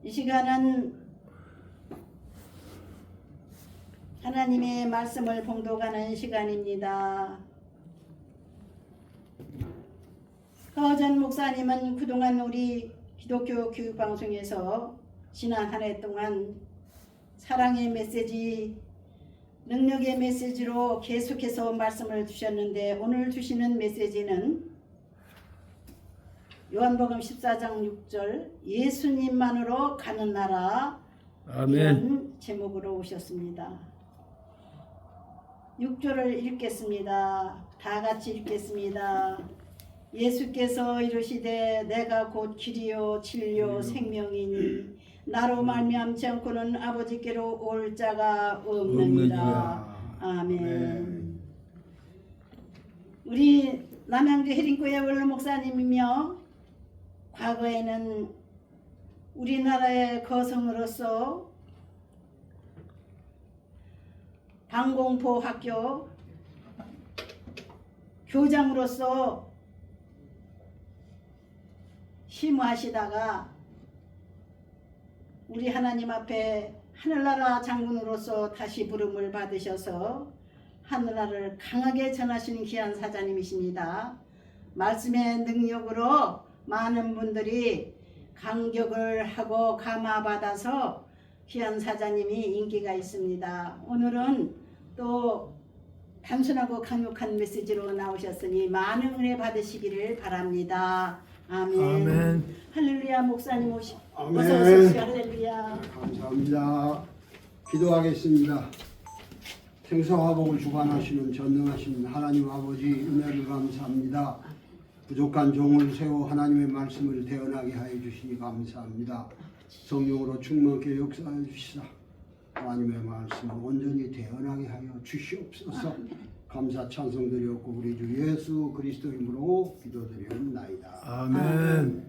이 시간은 하나님의 말씀을 봉독하는 시간입니다. 허전 목사님은 그동안 우리 기독교 교육방송에서 지난 한 해 동안 사랑의 메시지, 능력의 메시지로 계속해서 말씀을 주셨는데, 오늘 주시는 메시지는 요한복음 14장 6절 예수님만으로 가는 나라, 아멘. 이런 제목으로 오셨습니다. 6절을 읽겠습니다. 다 같이 읽겠습니다. 예수께서 이르시되 내가 곧 길이요 진리요 생명이니 나로 말미암지 않고는 아버지께로 올 자가 없느니라. 아멘. 우리 남양주 해린교회 원로 목사님이며 과거에는 우리나라의 거성으로서 방공포 학교 교장으로서 심무하시다가 우리 하나님 앞에 하늘나라 장군으로서 다시 부름을 받으셔서 하늘나라를 강하게 전하시는 귀한 사자님이십니다. 말씀의 능력으로 많은 분들이 감격을 하고 감화받아서 귀한 사자님이 인기가 있습니다. 오늘은 또 단순하고 강력한 메시지로 나오셨으니 많은 은혜 받으시기를 바랍니다. 아멘. 아멘. 할렐루야. 목사님 어서 아멘. 오십시오. 할렐루야. 감사합니다. 기도하겠습니다. 생사화복을 주관하시는 전능하신 하나님 아버지 은혜를 감사합니다. 부족한 종을 세워 하나님의 말씀을 대언하게 하여 주시니 감사합니다. 성령으로 충만케 역사해 주시사 하나님의 말씀을 온전히 대언하게 하여 주시옵소서. 감사 찬송 드렸고 우리 주 예수 그리스도 이름으로 기도드리옵나이다. 아멘.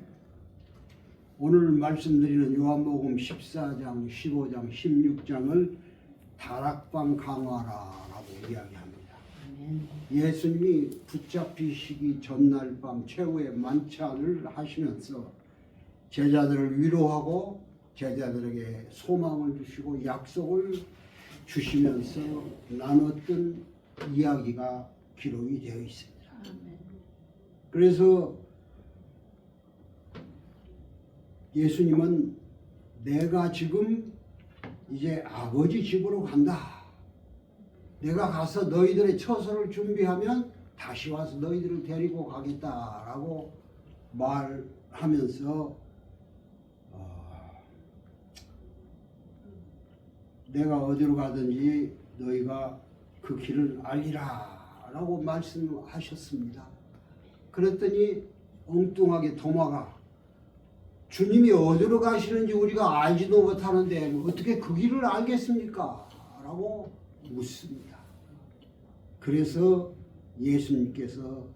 오늘 말씀드리는 요한복음 14장, 15장, 16장을 다락방 강화라라고 이야기합니다. 예수님이 붙잡히시기 전날 밤 최후의 만찬을 하시면서 제자들을 위로하고 제자들에게 소망을 주시고 약속을 주시면서 나눴던 이야기가 기록이 되어 있습니다. 그래서 예수님은 내가 지금 이제 아버지 집으로 간다. 내가 가서 너희들의 처소를 준비하면 다시 와서 너희들을 데리고 가겠다라고 말하면서 내가 어디로 가든지 너희가 그 길을 알리라 라고 말씀하셨습니다. 그랬더니 엉뚱하게 도마가 주님이 어디로 가시는지 우리가 알지도 못하는데 어떻게 그 길을 알겠습니까? 라고 묻습니다. 그래서 예수님께서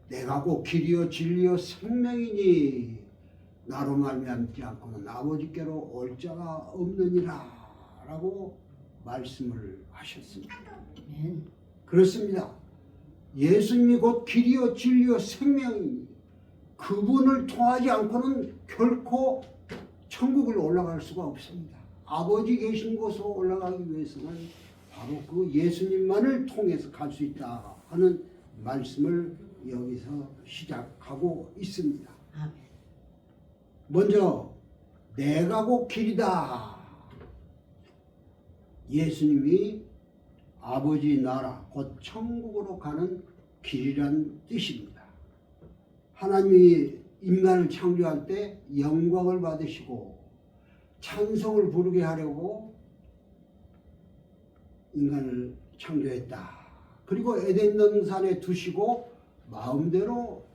내가 곧 길이요 진리요 생명이니 나로 말미암지 않고는 아버지께로 올 자가 없느니라 라고 말씀을 하셨습니다. 그렇습니다. 예수님이 곧 길이요 진리요 생명이니 그분을 통하지 않고는 결코 천국을 올라갈 수가 없습니다. 아버지 계신 곳으로 올라가기 위해서는 바로 그 예수님만을 통해서 갈 수 있다 하는 말씀을 여기서 시작하고 있습니다. 먼저 내가 곧 길이다. 예수님이 아버지 나라 곧 천국으로 가는 길이란 뜻입니다. 하나님이 인간을 창조할 때 영광을 받으시고 찬송을 부르게 하려고 인간을 창조했다. 그리고 에덴 동산에 두시고 마음대로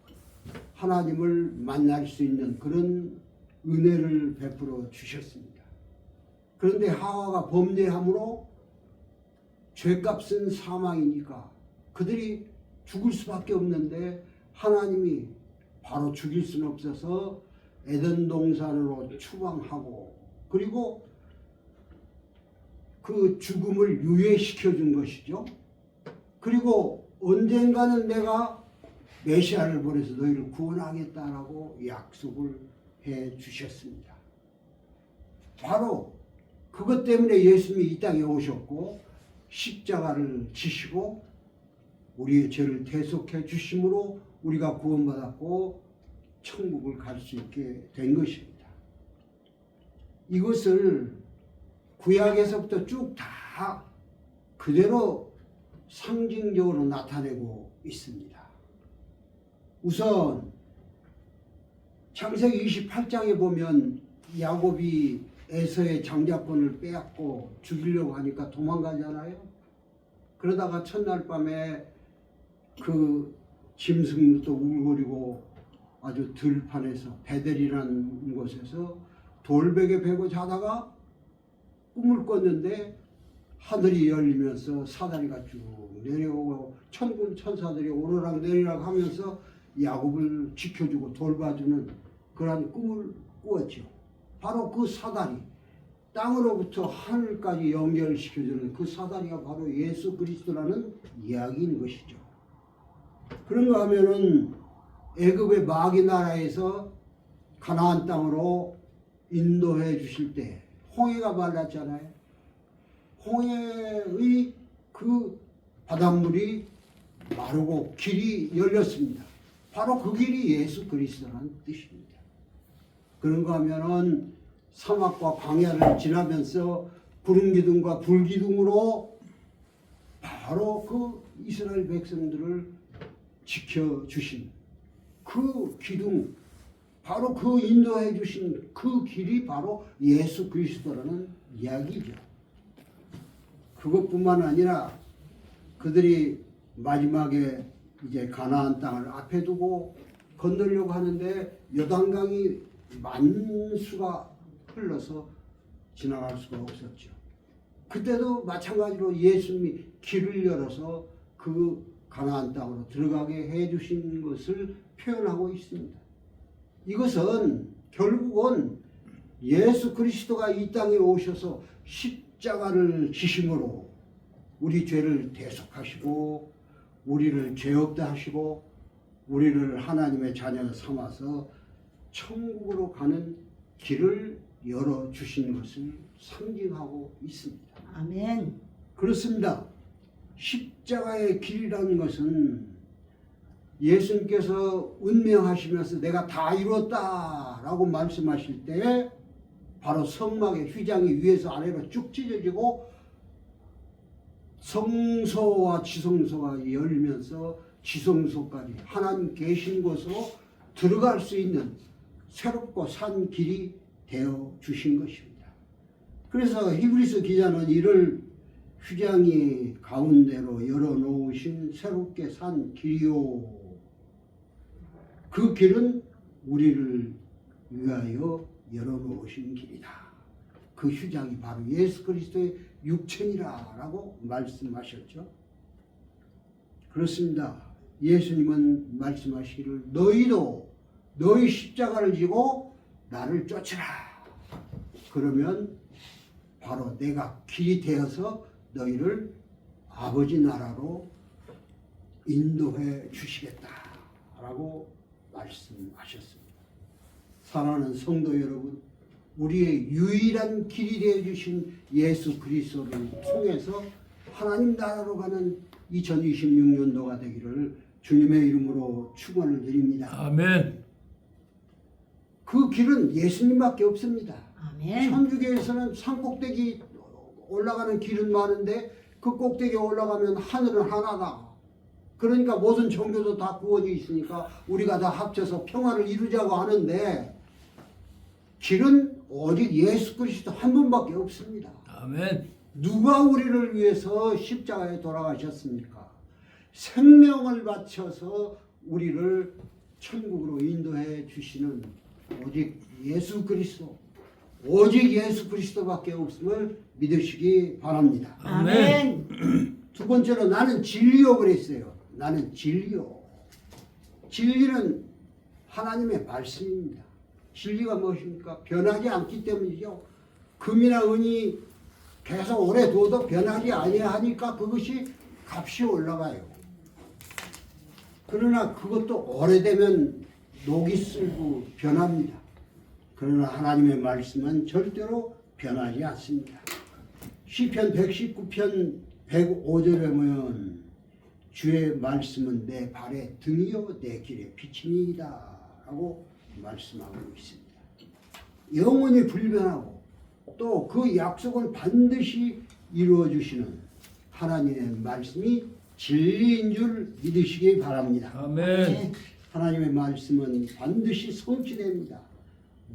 하나님을 만날 수 있는 그런 은혜를 베풀어 주셨습니다. 그런데 하와가 범죄함으로 죄값은 사망이니까 그들이 죽을 수밖에 없는데 하나님이 바로 죽일 수는 없어서 에덴 동산으로 추방하고 그리고 그 죽음을 유예시켜 준 것이죠. 그리고 언젠가는 내가 메시아를 보내서 너희를 구원하겠다라고 약속을 해 주셨습니다. 바로 그것 때문에 예수님이 이 땅에 오셨고 십자가를 지시고 우리의 죄를 대속해 주심으로 우리가 구원받았고 천국을 갈 수 있게 된 것입니다. 이것을 구약에서부터 쭉 다 그대로 상징적으로 나타내고 있습니다. 우선 창세기 28장에 보면 야곱이 에서의 장자권을 빼앗고 죽이려고 하니까 도망가잖아요. 그러다가 첫날 밤에 그 짐승도 울거리고 아주 들판에서 베델이라는 곳에서 돌베개 베고 자다가 꿈을 꿨는데 하늘이 열리면서 사다리가 쭉 내려오고 천군 천사들이 오르락 내리락 하면서 야곱을 지켜주고 돌봐주는 그러한 꿈을 꾸었죠. 바로 그 사다리, 땅으로부터 하늘까지 연결시켜주는 그 사다리가 바로 예수 그리스도라는 이야기인 것이죠. 그런가 하면은 애굽의 마귀 나라에서 가나안 땅으로 인도해 주실 때 홍해가 말랐잖아요. 홍해의 그 바닷물이 마르고 길이 열렸습니다. 바로 그 길이 예수 그리스도라는 뜻입니다. 그런가 하면은 사막과 광야를 지나면서 구름 기둥과 불 기둥으로 바로 그 이스라엘 백성들을 지켜주신 그 기둥, 바로 그 인도해 주신 그 길이 바로 예수 그리스도라는 이야기죠. 그것뿐만 아니라 그들이 마지막에 이제 가나안 땅을 앞에 두고 건너려고 하는데 요단강이 만수가 흘러서 지나갈 수가 없었죠. 그때도 마찬가지로 예수님이 길을 열어서 그 가나안 땅으로 들어가게 해주신 것을 표현하고 있습니다. 이것은 결국은 예수 그리스도가 이 땅에 오셔서 십자가를 지심으로 우리 죄를 대속하시고 우리를 죄 없다 하시고 우리를 하나님의 자녀 삼아서 천국으로 가는 길을 열어주신 것을 상징하고 있습니다. 아멘. 그렇습니다. 십자가의 길이라는 것은 예수님께서 운명하시면서 내가 다 이뤘다라고 말씀하실 때 바로 성막의 휘장이 위에서 아래로 쭉 찢어지고 성소와 지성소가 열리면서 지성소까지 하나님 계신 곳으로 들어갈 수 있는 새롭고 산 길이 되어 주신 것입니다. 그래서 히브리서 기자는 이를 휘장이 가운데로 열어놓으신 새롭게 산 길이요. 그 길은 우리를 위하여 열어놓으신 길이다. 그 휘장이 바로 예수 그리스도의 육체니라라고 말씀하셨죠. 그렇습니다. 예수님은 말씀하시기를 너희도 너희 십자가를 지고 나를 쫓으라. 그러면 바로 내가 길이 되어서 너희를 아버지 나라로 인도해 주시겠다라고 말씀하셨습니다. 사랑하는 성도 여러분, 우리의 유일한 길이 되어 주신 예수 그리스도를 통해서 하나님 나라로 가는 2026년도가 되기를 주님의 이름으로 축원을 드립니다. 아멘. 그 길은 예수님밖에 없습니다. 아멘. 천주교에서는 산꼭대기 올라가는 길은 많은데 그 꼭대기에 올라가면 하늘은 하나다. 그러니까 모든 종교도 다 구원이 있으니까 우리가 다 합쳐서 평화를 이루자고 하는데 길은 오직 예수 그리스도 한 분밖에 없습니다. 아멘. 누가 우리를 위해서 십자가에 돌아가셨습니까? 생명을 바쳐서 우리를 천국으로 인도해 주시는 오직 예수 그리스도, 오직 예수 그리스도밖에 없음을 믿으시기 바랍니다. 아멘. 두 번째로 나는 진리요 그랬어요. 나는 진리요. 진리는 하나님의 말씀입니다. 진리가 무엇입니까? 변하지 않기 때문이죠. 금이나 은이 계속 오래 둬도 변하지 아니하니까 그것이 값이 올라가요. 그러나 그것도 오래되면 녹이 쓸고 변합니다. 그러나 하나님의 말씀은 절대로 변하지 않습니다. 시편 119편 105절에 보면 주의 말씀은 내 발의 등이요 내 길의 비침이다 라고 말씀하고 있습니다. 영원히 불변하고 또 그 약속을 반드시 이루어 주시는 하나님의 말씀이 진리인 줄 믿으시기 바랍니다. 아멘. 하나님의 말씀은 반드시 성취됩니다.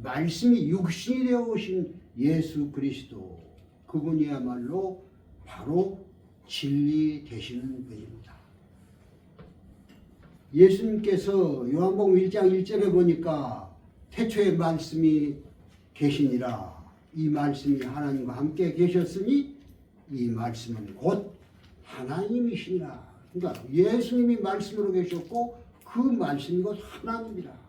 말씀이 육신이 되어 오신 예수 그리스도 그분이야말로 바로 진리 되시는 분입니다. 예수님께서 요한복음 1장 1절에 보니까 태초에 말씀이 계시니라. 이 말씀이 하나님과 함께 계셨으니 이 말씀은 곧 하나님이시니라. 그러니까 예수님이 말씀으로 계셨고 그 말씀이 곧 하나님이라.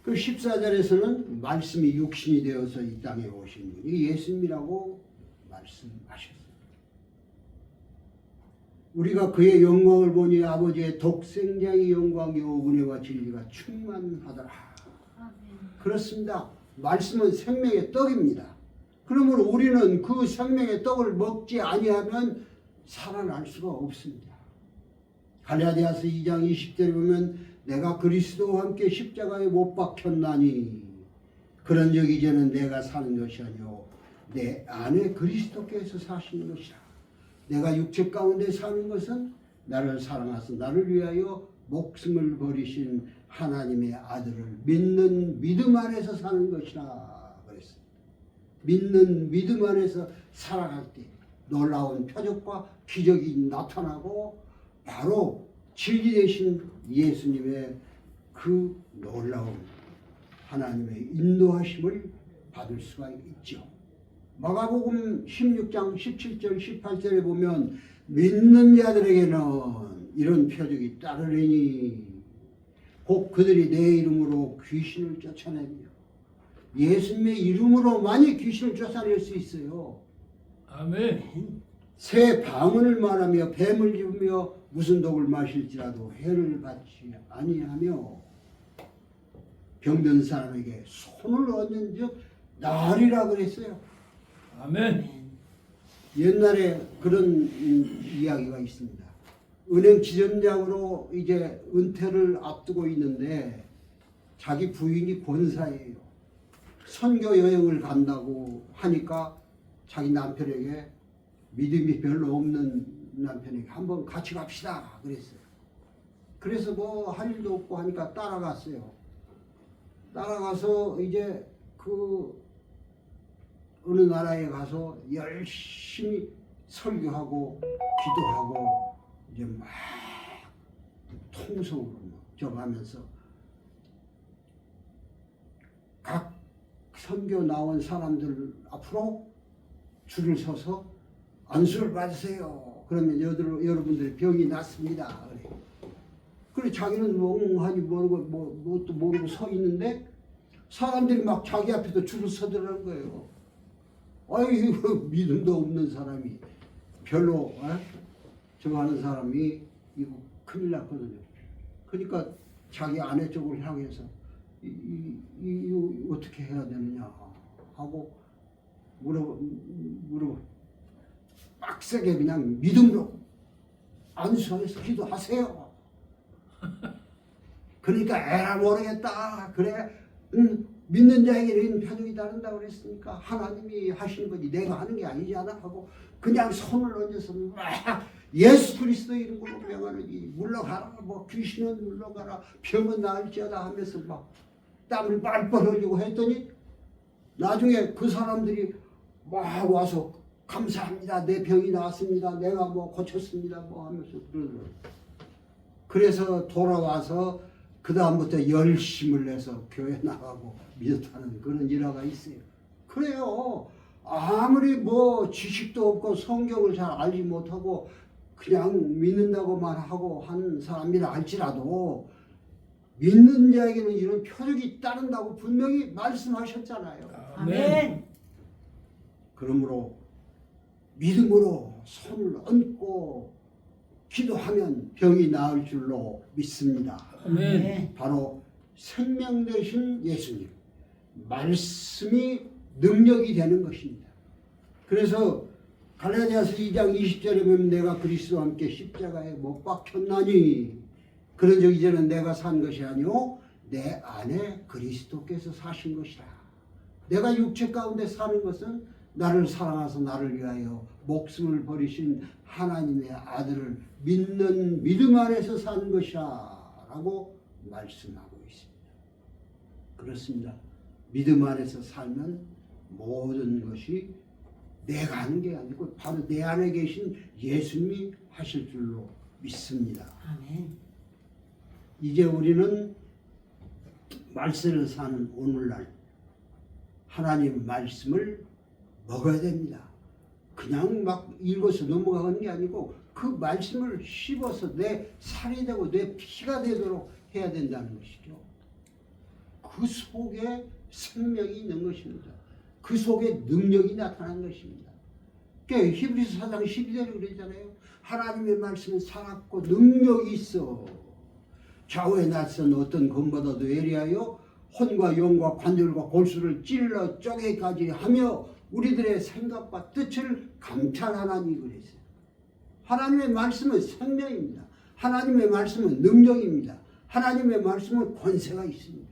그 14절에서는 말씀이 육신이 되어서 이 땅에 오신 분이 예수님이라고 말씀하셨습니다. 우리가 그의 영광을 보니 아버지의 독생자의 영광이요 은혜와 진리가 충만하더라. 그렇습니다. 말씀은 생명의 떡입니다. 그러므로 우리는 그 생명의 떡을 먹지 아니하면 살아날 수가 없습니다. 갈라디아서 2장 20절에 보면 내가 그리스도와 함께 십자가에 못 박혔나니 그런즉 이제는 내가 사는 것이 아니요 내 안에 그리스도께서 사시는 것이라. 내가 육체 가운데 사는 것은 나를 사랑하사 나를 위하여 목숨을 버리신 하나님의 아들을 믿는 믿음 안에서 사는 것이라 그랬습니다. 믿는 믿음 안에서 살아갈 때 놀라운 표적과 기적이 나타나고 바로 진리 되신 예수님의 그 놀라운 하나님의 인도하심을 받을 수가 있죠. 마가복음 16장 17절 18절에 보면 믿는 자들에게는 이런 표적이 따르리니 곧 그들이 내 이름으로 귀신을 쫓아내며 예수님의 이름으로만이 귀신을 쫓아낼 수 있어요. 아멘. 새 방언을 말하며 뱀을 집으며 무슨 독을 마실지라도 해를 받지 아니하며 병든 사람에게 손을 얹은 즉 나으리라 그랬어요. 아멘. 옛날에 그런 이야기가 있습니다. 은행 지점장으로 이제 은퇴를 앞두고 있는데 자기 부인이 권사예요. 선교 여행을 간다고 하니까 자기 남편에게 믿음이 별로 없는 남편에게 한번 같이 갑시다 그랬어요. 그래서 뭐 할 일도 없고 하니까 따라갔어요. 따라가서 이제 그 어느 나라에 가서 열심히 설교하고 기도하고 이제 막 통성으로 저거 하면서 각 선교 나온 사람들 앞으로 줄을 서서 안수를 받으세요. 그러면 여러분들의 병이 낫습니다. 그래 자기는 멍하니 모르고 뭣도 모르고 서 있는데 사람들이 막 자기 앞에서 줄을 서더라는 거예요. 아이고 믿음도 없는 사람이 별로 저거 하는 사람이 이거 큰일 났거든요. 그러니까 자기 아내 쪽을 향해서 이거 어떻게 해야 되느냐 하고 물어 빡세게 그냥 믿음으로 안수해서 기도하세요. 그러니까 에라 모르겠다. 그래 믿는 자에게는 표적이 다른다고 그랬으니까 하나님이 하시는 거지 내가 하는 게 아니잖아 하고 그냥 손을 얹어서 막 예수 그리스도 이름으로 명하느니 물러가라 뭐 귀신은 물러가라 병은 나을지어다 하면서 막 땀을 뻘뻘 흘리고 했더니 나중에 그 사람들이 막 와서 감사합니다. 내 병이 나았습니다. 내가 뭐 고쳤습니다. 뭐 하면서 그러더라고요. 그래서 돌아와서 그 다음부터 열심을 내서 교회 나가고 믿었다는 그런 일화가 있어요. 그래요. 아무리 뭐 지식도 없고 성경을 잘 알지 못하고 그냥 믿는다고만 하고 하는 사람이라 할지라도 믿는 자에게는 이런 표적이 따른다고 분명히 말씀하셨잖아요. 아멘. 그러므로 믿음으로 손을 얹고 기도하면 병이 나을 줄로 믿습니다. 아멘. 바로 생명 되신 예수님 말씀이 능력이 되는 것입니다. 그래서 갈라디아서 2장 20절에 보면 내가 그리스도와 함께 십자가에 못 박혔나니 그런즉 이제는 내가 산 것이 아니오 내 안에 그리스도께서 사신 것이라. 내가 육체 가운데 사는 것은 나를 사랑하사 나를 위하여 목숨을 버리신 하나님의 아들을 믿는 믿음 안에서 사는 것이라 라고 말씀하고 있습니다. 그렇습니다. 믿음 안에서 살면 모든 것이 내가 하는 게 아니고 바로 내 안에 계신 예수님이 하실 줄로 믿습니다. 아멘. 이제 우리는 말세를 사는 오늘날 하나님 말씀을 먹어야 됩니다. 그냥 막 읽어서 넘어가는 게 아니고 그 말씀을 씹어서 내 살이 되고 내 피가 되도록 해야 된다는 것이죠. 그 속에 생명이 있는 것입니다. 그 속에 능력이 나타난 것입니다. 그러니까 히브리서 4장 12절에 그러잖아요. 하나님의 말씀은 살았고 능력이 있어. 좌우에 낯선 어떤 검보다도 예리하여 혼과 영과 관절과 골수를 찔러 쪼개까지 하며 우리들의 생각과 뜻을 감찰하나니 그랬어요. 하나님의 말씀은 생명입니다. 하나님의 말씀은 능력입니다. 하나님의 말씀은 권세가 있습니다.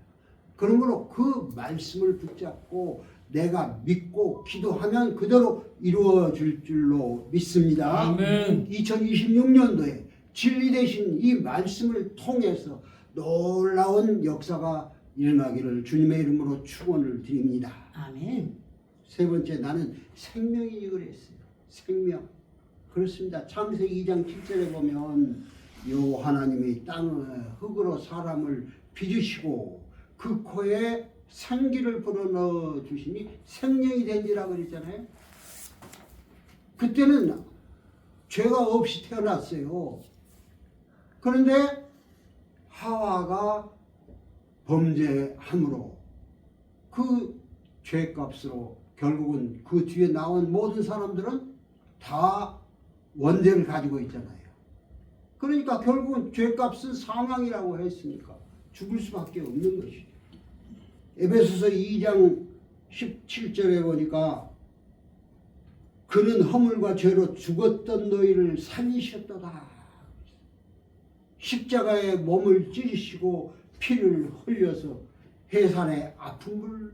그러므로 그 말씀을 붙잡고 내가 믿고 기도하면 그대로 이루어질 줄로 믿습니다. 아멘. 2026년도에 진리 되신 이 말씀을 통해서 놀라운 역사가 일어나기를 주님의 이름으로 축원을 드립니다. 아멘. 세 번째, 나는 생명이니 그랬어요. 생명. 그렇습니다. 창세기 2장 7절에 보면 요 하나님이 땅을 흙으로 사람을 빚으시고 그 코에 생기를 불어넣어 주시니 생명이 된지라 그랬잖아요. 그때는 죄가 없이 태어났어요. 그런데 하와가 범죄함으로 그 죄값으로 결국은 그 뒤에 나온 모든 사람들은 다 원죄를 가지고 있잖아요. 그러니까 결국은 죄값은 사망이라고 했으니까 죽을 수밖에 없는 것이죠. 에베소서 2장 17절에 보니까 그는 허물과 죄로 죽었던 너희를 살리셨도다. 십자가에 몸을 찌르시고 피를 흘려서 해산의 아픔을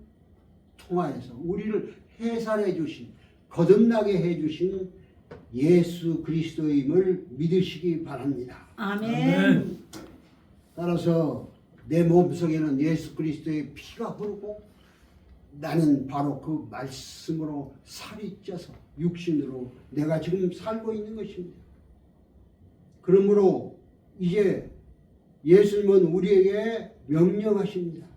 통하여서 우리를 해산해 주신, 거듭나게 해 주신 예수 그리스도임을 믿으시기 바랍니다. 아멘. 따라서 내 몸속에는 예수 그리스도의 피가 흐르고 나는 바로 그 말씀으로 살이 쪄서 육신으로 내가 지금 살고 있는 것입니다. 그러므로 이제 예수님은 우리에게 명령하십니다.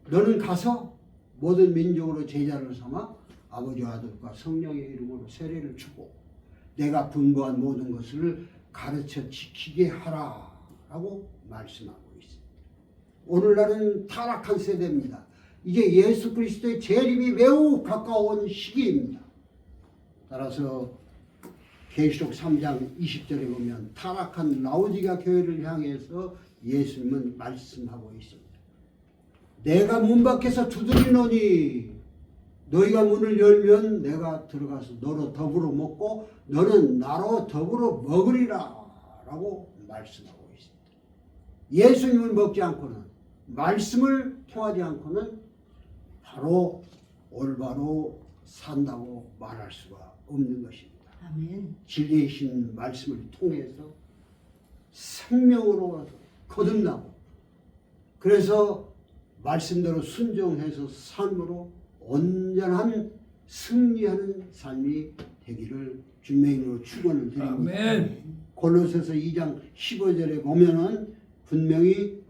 너는 가서 모든 민족으로 제자를 삼아 아버지와 아들과 성령의 이름으로 세례를 주고 내가 분부한 모든 것을 가르쳐 지키게 하라 라고 말씀하고 있습니다. 오늘날은 타락한 세대입니다. 이제 예수 그리스도의 재림이 매우 가까운 시기입니다. 따라서 계시록 3장 20절에 보면 타락한 라오디가 교회를 향해서 예수님은 말씀하고 있습니다. 내가 문 밖에서 두드리노니 너희가 문을 열면 내가 들어가서 너로 더불어 먹고 너는 나로 더불어 먹으리라 라고 말씀하고 있습니다. 예수님을 먹지 않고는 말씀을 통하지 않고는 바로 올바로 산다고 말할 수가 없는 것입니다. 아멘. 진리이신 말씀을 통해서 생명으로 거듭나고 그래서 말씀대로 순종해서 삶으로 온전한 승리하는 삶이 되기를 주님의 이름으로 축원을 드립니다. 아멘. 골로새서 2장 15절에 보면은 분명히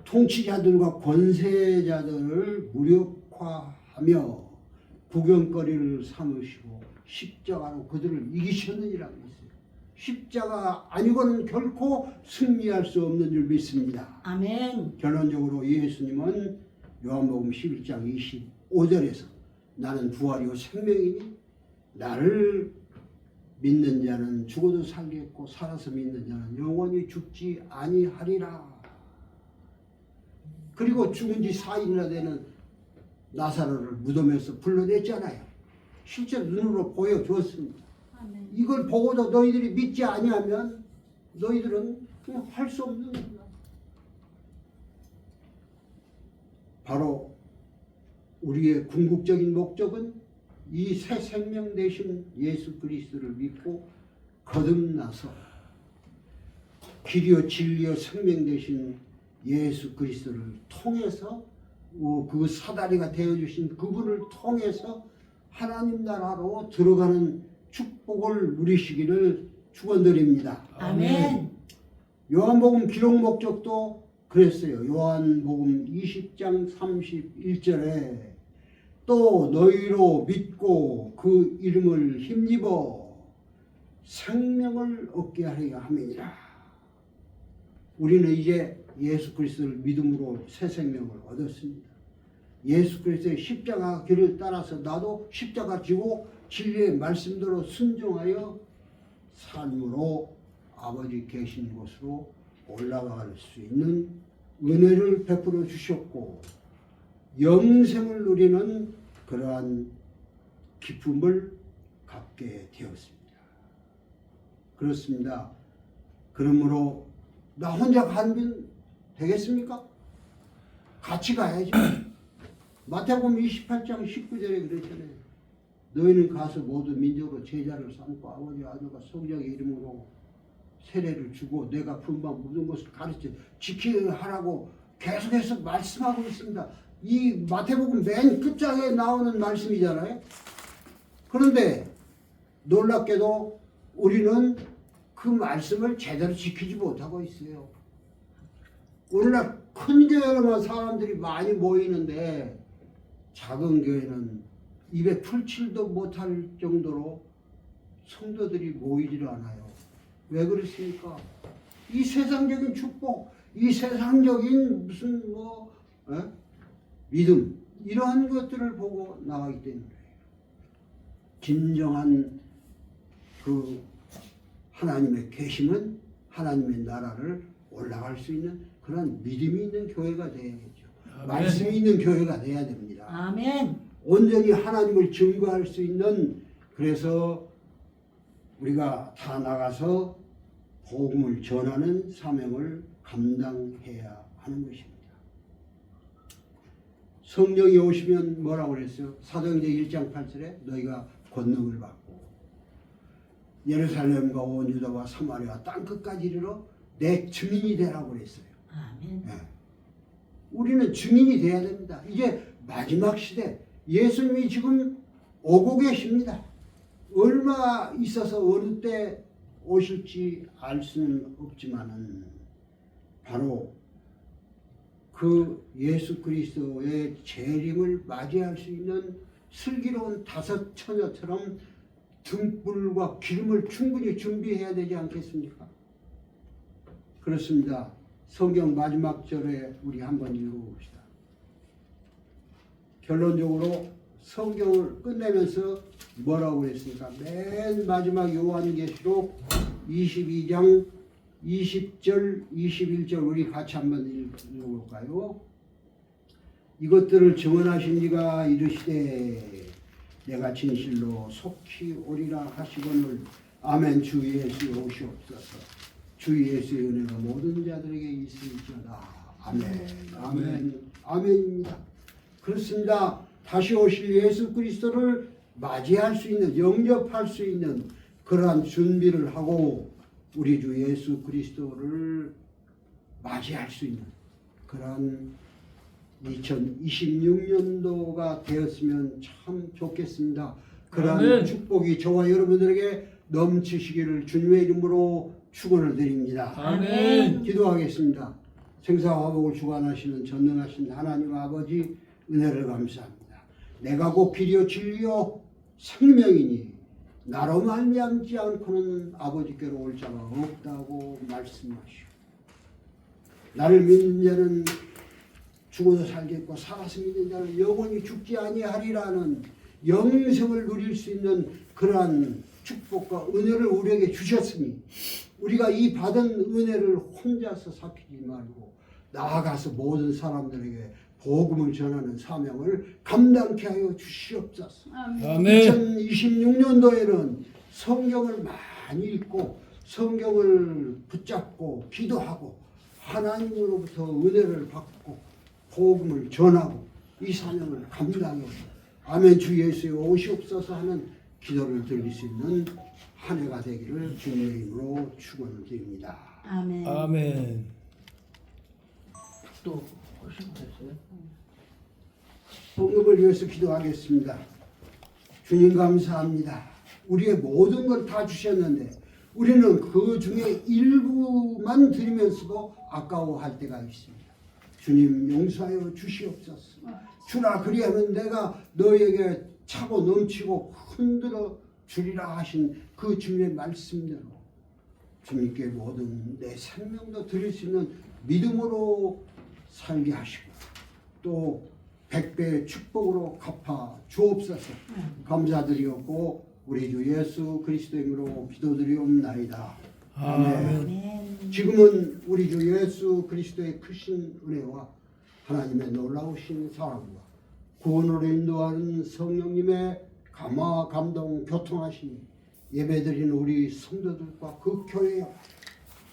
통치자들과 권세자들을 무력화하며 구경거리를 삼으시고 십자가로 그들을 이기셨느니라고 했어요. 십자가 아니고는 결코 승리할 수 없는 줄 믿습니다. 아멘. 결론적으로 예수님은 요한복음 11장 25절에서 나는 부활이요 생명이니 나를 믿는 자는 죽어도 살겠고 살아서 믿는 자는 영원히 죽지 아니하리라. 그리고 죽은 지 4일이나 되는 나사로를 무덤에서 불러냈잖아요. 실제 눈으로 보여주었습니다. 아멘. 이걸 보고도 너희들이 믿지 아니하면 너희들은 그냥 할 수 없는 거야. 바로 우리의 궁극적인 목적은 이 새 생명 되신 예수 그리스도를 믿고 거듭나서 길이요 진리요 생명 되신 예수 그리스도를 통해서 그 사다리가 되어주신 그분을 통해서 하나님 나라로 들어가는 축복을 누리시기를 축원드립니다. 아멘. 요한복음 기록 목적도 그랬어요. 요한복음 20장 31절에 또 너희로 믿고 그 이름을 힘입어 생명을 얻게 하려 함이니라. 우리는 이제 예수 그리스도를 믿음으로 새 생명을 얻었습니다. 예수 그리스도의 십자가 길을 따라서 나도 십자가 지고 진리의 말씀대로 순종하여 삶으로 아버지 계신 곳으로 올라갈 수 있는 은혜를 베풀어 주셨고 영생을 누리는 그러한 기쁨을 갖게 되었습니다. 그렇습니다. 그러므로 나 혼자 가면 되겠습니까? 같이 가야지. 마태복음 28장 19절에 그랬잖아요. 너희는 가서 모든 민족으로 제자를 삼고 아버지 아들과 성령의 이름으로 세례를 주고 내가 분방 모든 것을 가르쳐 지키게 하라고 계속해서 말씀하고 있습니다. 이 마태복음 맨 끝장에 나오는 말씀이잖아요. 그런데 놀랍게도 우리는 그 말씀을 제대로 지키지 못하고 있어요. 오늘날 큰 교회로만 사람들이 많이 모이는데 작은 교회는 입에 풀칠도 못할 정도로 성도들이 모이질 않아요. 왜 그렇습니까? 이 세상적인 축복, 이 세상적인 무슨 믿음 이러한 것들을 보고 나가기 때문에 진정한 그 하나님의 계심은 하나님의 나라를 올라갈 수 있는 그런 믿음이 있는 교회가 되어야겠죠. 아멘. 말씀이 있는 교회가 돼야 됩니다. 아멘. 온전히 하나님을 증거할 수 있는 그래서 우리가 다 나가서 복음을 전하는 사명을 감당해야 하는 것입니다. 성령이 오시면 뭐라고 그랬어요? 사도행전 1장 8절에 너희가 권능을 받고 예루살렘과 온 유다와 사마리아 땅끝까지 이르러 내 증인이 되라고 그랬어요. 아멘. 네. 우리는 증인이 돼야 됩니다. 이제 마지막 시대 예수님이 지금 오고 계십니다. 얼마 있어서 어느 때 오실지 알 수는 없지만은 바로 그 예수 그리스도의 재림을 맞이할 수 있는 슬기로운 다섯 처녀처럼 등불과 기름을 충분히 준비해야 되지 않겠습니까? 그렇습니다. 성경 마지막 절에 우리 한번 읽어봅시다. 결론적으로 성경을 끝내면서 뭐라고 했습니까? 맨 마지막 요한계시록 22장 20절 21절 우리 같이 한번 읽어볼까요? 이것들을 증언하신 이가 이르시되 내가 진실로 속히 오리라 하시거늘 아멘. 주 예수 오시옵소서. 주 예수의 은혜가 모든 자들에게 있을지어다. 아멘. 아멘. 아멘입니다. 그렇습니다. 다시 오실 예수 그리스도를 맞이할 수 있는, 영접할 수 있는 그러한 준비를 하고 우리 주 예수 그리스도를 맞이할 수 있는 그러한 2026년도가 되었으면 참 좋겠습니다. 그러한 아멘. 축복이 저와 여러분들에게 넘치시기를 주님의 이름으로 축원을 드립니다. 아멘. 기도하겠습니다. 생사화복을 주관하시는 전능하신 하나님 아버지 은혜를 감사합니다. 내가 곧 길이요 진리요 생명이니 나로 말미암지 않고는 아버지께로 올 자가 없다고 말씀하시오. 나를 믿는 자는 죽어도 살겠고 살아서 믿는 자는 영원히 죽지 아니하리라는 영생을 누릴 수 있는 그러한 축복과 은혜를 우리에게 주셨으니 우리가 이 받은 은혜를 혼자서 삭히지 말고 나아가서 모든 사람들에게 복음을 전하는 사명을 감당케 하여 주시옵소서. 아멘. 2026년도에는 성경을 많이 읽고 성경을 붙잡고 기도하고 하나님으로부터 은혜를 받고 복음을 전하고 이 사명을 감당해 아멘 주 예수의 오시옵소서 하는 기도를 드릴 수 있는 한 해가 되기를 주님의 이름으로 축원을 드립니다. 아멘. 아멘. 또 오셨어요? 복음을 위해서 기도하겠습니다. 주님 감사합니다. 우리의 모든 걸 다 주셨는데 우리는 그 중에 일부만 드리면서도 아까워할 때가 있습니다. 주님 용서하여 주시옵소서. 주라 그리하면 내가 너에게 차고 넘치고 흔들어 주리라 하신 그 주님의 말씀대로 주님께 모든 내 생명도 드릴 수 있는 믿음으로 살게 하시고 또 100배의 축복으로 갚아 주옵소서. 감사드리옵고 우리 주 예수 그리스도의 이름으로 기도드리옵나이다. 아멘. 아멘. 지금은 우리 주 예수 그리스도의 크신 은혜와 하나님의 놀라우신 사랑과 구원으로 인도하는 성령님의 감화 감동 교통하심이 예배드리는 우리 성도들과 그 교회와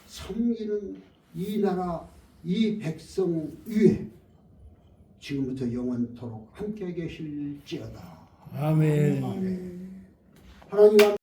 섬기는 이 나라 이 백성 위에 지금부터 영원토록 함께 계실지어다. 아멘. 하나님